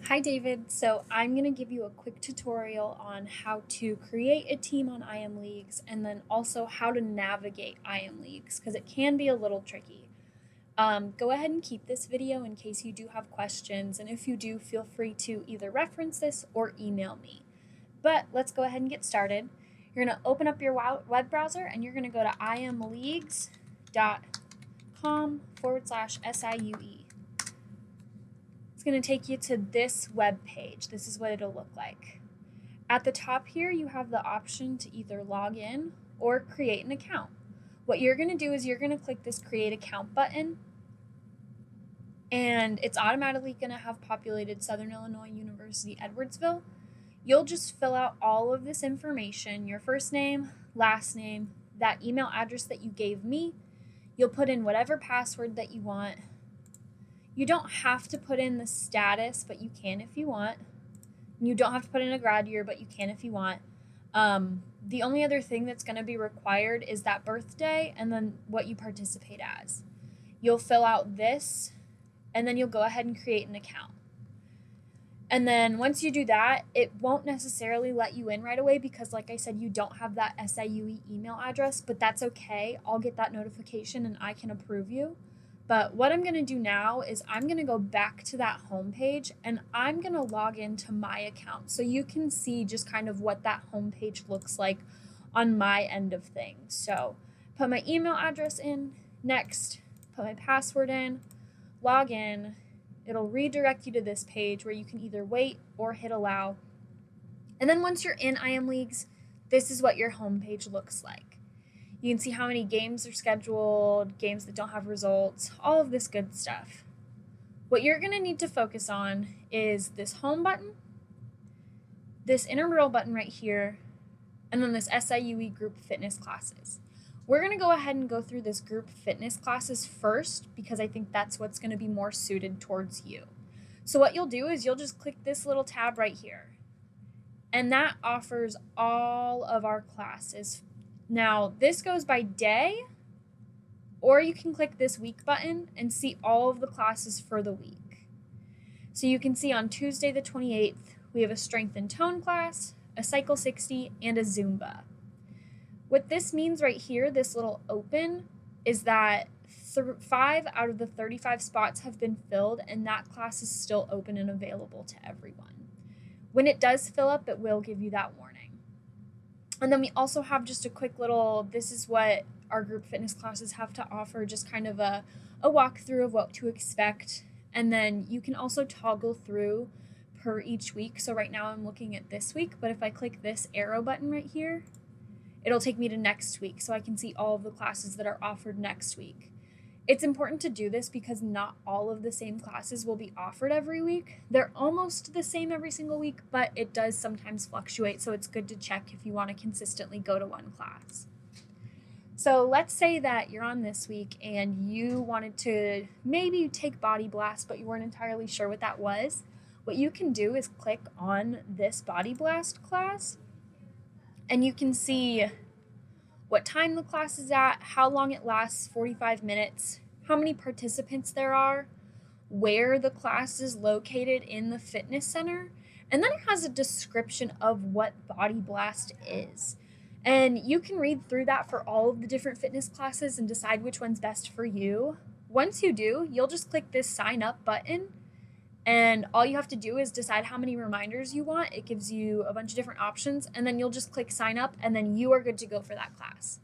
Hi David, so I'm going to give you a quick tutorial on how to create a team on IMLeagues and then also how to navigate IMLeagues because it can be a little tricky. Go ahead and keep this video in case you do have questions, and if you do, feel free to either reference this or email me. But let's go ahead and get started. You're going to open up your web browser and you're going to go to imleagues.com/SIUE. It's going to take you to this web page. This is what it'll look like. At the top here, you have the option to either log in or create an account. What you're going to do is you're going to click this create account button, and it's automatically going to have populated Southern Illinois University, Edwardsville. You'll just fill out all of this information, your first name, last name, that email address that you gave me. You'll put in whatever password that you want. You don't have to put in the status, but you can if you want. You don't have to put in a grad year, but you can if you want. The only other thing that's going to be required is that birthday and then what you participate as. You'll fill out this, and then you'll go ahead and create an account. And then once you do that, it won't necessarily let you in right away because, like I said, you don't have that SIUE email address, but that's okay. I'll get that notification and I can approve you. But what I'm going to do now is I'm going to go back to that home page and I'm going to log into my account so you can see just kind of what that home page looks like on my end of things. So put my email address in, next, put my password in, log in. It'll redirect you to this page where you can either wait or hit allow. And then once you're in IMLeagues, this is what your home page looks like. You can see how many games are scheduled, games that don't have results, all of this good stuff. What you're going to need to focus on is this home button, this intramural button right here, and then this SIUE group fitness classes. We're going to go ahead and go through this group fitness classes first because I think that's what's going to be more suited towards you. So what you'll do is you'll just click this little tab right here, and that offers all of our classes. Now, this goes by day, or you can click this week button and see all of the classes for the week. So you can see on Tuesday the 28th, we have a strength and tone class, a cycle 60, and a Zumba. What this means right here, this little open, is that 5 out of the 35 spots have been filled, and that class is still open and available to everyone. When it does fill up, it will give you that warning. And then we also have just a quick little, this is what our group fitness classes have to offer, just kind of a walkthrough of what to expect. And then you can also toggle through per each week. So right now I'm looking at this week, but if I click this arrow button right here, it'll take me to next week so I can see all of the classes that are offered next week. It's important to do this because not all of the same classes will be offered every week. They're almost the same every single week, but it does sometimes fluctuate, so it's good to check if you want to consistently go to one class. So let's say that you're on this week and you wanted to maybe take Body Blast, but you weren't entirely sure what that was. What you can do is click on this Body Blast class, and you can see what time the class is at, how long it lasts, 45 minutes, how many participants there are, where the class is located in the fitness center, and then it has a description of what Body Blast is. And you can read through that for all of the different fitness classes and decide which one's best for you. Once you do, you'll just click this sign up button, and all you have to do is decide how many reminders you want. It gives you a bunch of different options, and then you'll just click sign up, and then you are good to go for that class.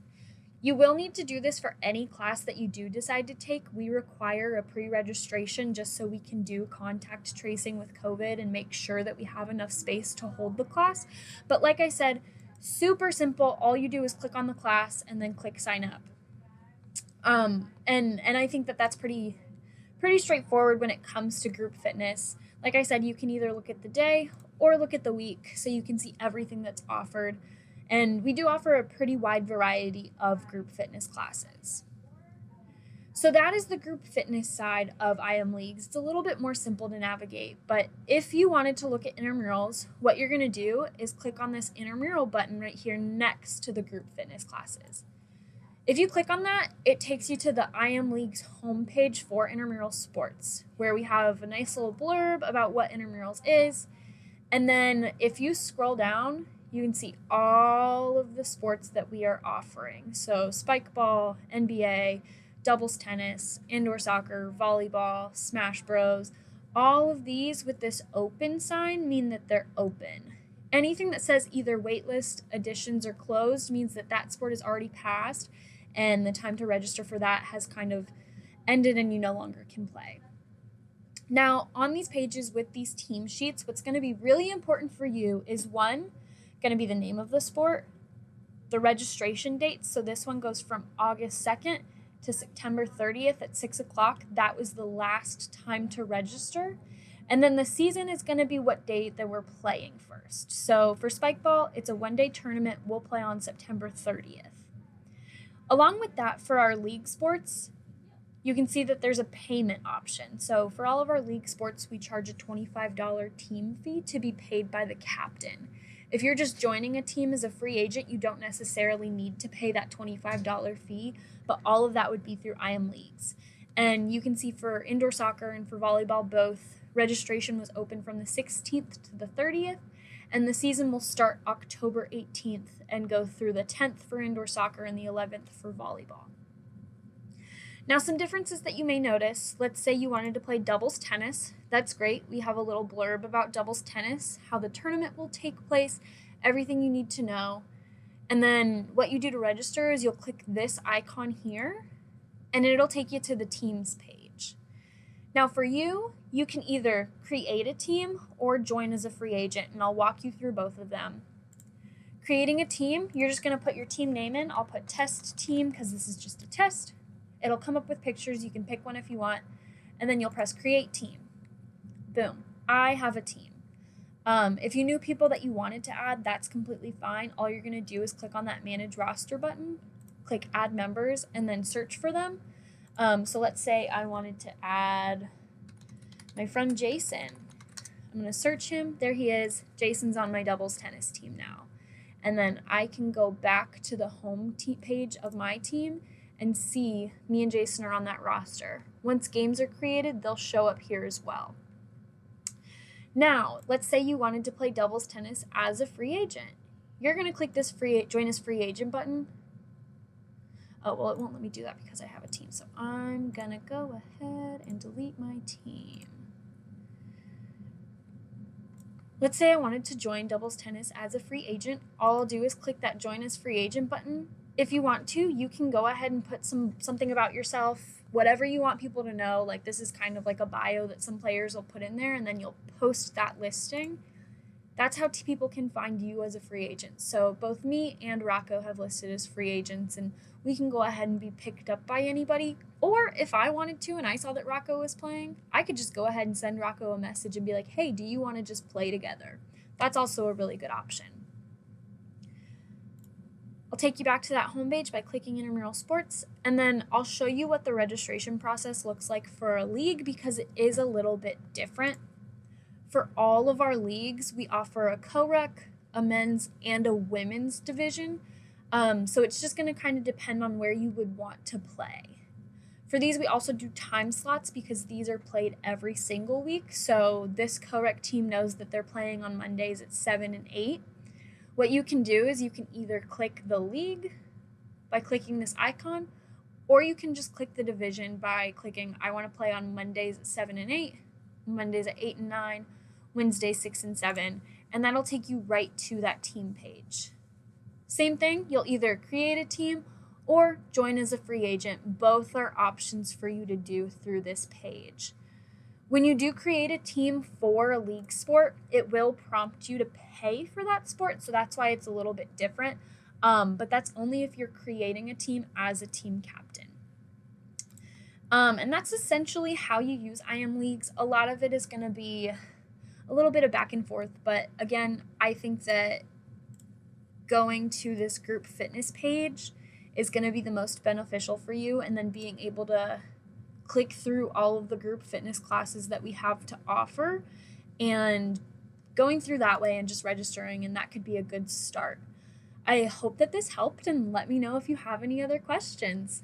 You will need to do this for any class that you do decide to take. We require a pre-registration just so we can do contact tracing with COVID and make sure that we have enough space to hold the class. But like I said, super simple. All you do is click on the class and then click sign up. And I think that that's pretty straightforward when it comes to group fitness. Like I said, you can either look at the day or look at the week so you can see everything that's offered. And we do offer a pretty wide variety of group fitness classes. So that is the group fitness side of IMLeagues. It's a little bit more simple to navigate, but if you wanted to look at intramurals, what you're going to do is click on this intramural button right here next to the group fitness classes. If you click on that, it takes you to the IMLeagues homepage for intramural sports, where we have a nice little blurb about what intramurals is. And then if you scroll down, you can see all of the sports that we are offering. So spike ball, NBA, doubles tennis, indoor soccer, volleyball, smash bros. All of these with this open sign mean that they're open. Anything that says either waitlist, additions, or closed means that that sport is already passed and the time to register for that has kind of ended and you no longer can play. Now, on these pages with these team sheets, what's going to be really important for you is one, going to be the name of the sport, the registration dates. So this one goes from August 2nd to September 30th at 6 o'clock. That was the last time to register. And then the season is going to be what date that we're playing first. So for spike ball, it's a one-day tournament. We'll play on September 30th. Along with that, for our league sports, you can see that there's a payment option. So for all of our league sports, we charge a $25 team fee to be paid by the captain. If you're just joining a team as a free agent, you don't necessarily need to pay that $25 fee, but all of that would be through IMLeagues. And you can see for indoor soccer and for volleyball both, registration was open from the 16th to the 30th, and the season will start October 18th and go through the 10th for indoor soccer and the 11th for volleyball. Now, some differences that you may notice, let's say you wanted to play doubles tennis. That's great. We have a little blurb about doubles tennis, how the tournament will take place, everything you need to know. And then what you do to register is you'll click this icon here, and it'll take you to the teams page. Now, for you, you can either create a team or join as a free agent, and I'll walk you through both of them. Creating a team, you're just going to put your team name in. I'll put test team because this is just a test. It'll come up with pictures. You can pick one if you want, and then you'll press create team. Boom. I have a team. If you knew people that you wanted to add, that's completely fine. All you're going to do is click on that manage roster button, click add members, and then search for them. So let's say I wanted to add my friend Jason. I'm going to search him. There he is. Jason's on my doubles tennis team now. And then I can go back to the home page of my team and see me and Jason are on that roster. Once games are created, they'll show up here as well. Now, let's say you wanted to play doubles tennis as a free agent. You're going to click this join as free agent button. Oh, well, it won't let me do that because I have a team. So I'm going to go ahead and delete my team. Let's say I wanted to join doubles tennis as a free agent. All I'll do is click that join as free agent button. If you want to, you can go ahead and put something about yourself, whatever you want people to know. Like this is kind of like a bio that some players will put in there, and then you'll post that listing. That's how people can find you as a free agent. So both me and Rocco have listed as free agents, and we can go ahead and be picked up by anybody. Or if I wanted to and I saw that Rocco was playing, I could just go ahead and send Rocco a message and be like, hey, do you want to just play together? That's also a really good option. I'll take you back to that homepage by clicking Intramural Sports, and then I'll show you what the registration process looks like for a league because it is a little bit different. For all of our leagues, we offer a co-rec, a men's, and a women's division. So it's just going to kind of depend on where you would want to play. For these, we also do time slots because these are played every single week. So this co-rec team knows that they're playing on Mondays at 7 and 8. What you can do is you can either click the league by clicking this icon, or you can just click the division by clicking I want to play on Mondays at 7 and 8, Mondays at 8 and 9, Wednesdays 6 and 7, and that'll take you right to that team page. Same thing, you'll either create a team or join as a free agent. Both are options for you to do through this page. When you do create a team for a league sport, it will prompt you to pay for that sport, so that's why it's a little bit different. But that's only if you're creating a team as a team captain. And that's essentially how you use IMLeagues. A lot of it is going to be a little bit of back and forth, but again, I think that going to this group fitness page is going to be the most beneficial for you, and then being able to click through all of the group fitness classes that we have to offer and going through that way and just registering, and that could be a good start. I hope that this helped, and let me know if you have any other questions.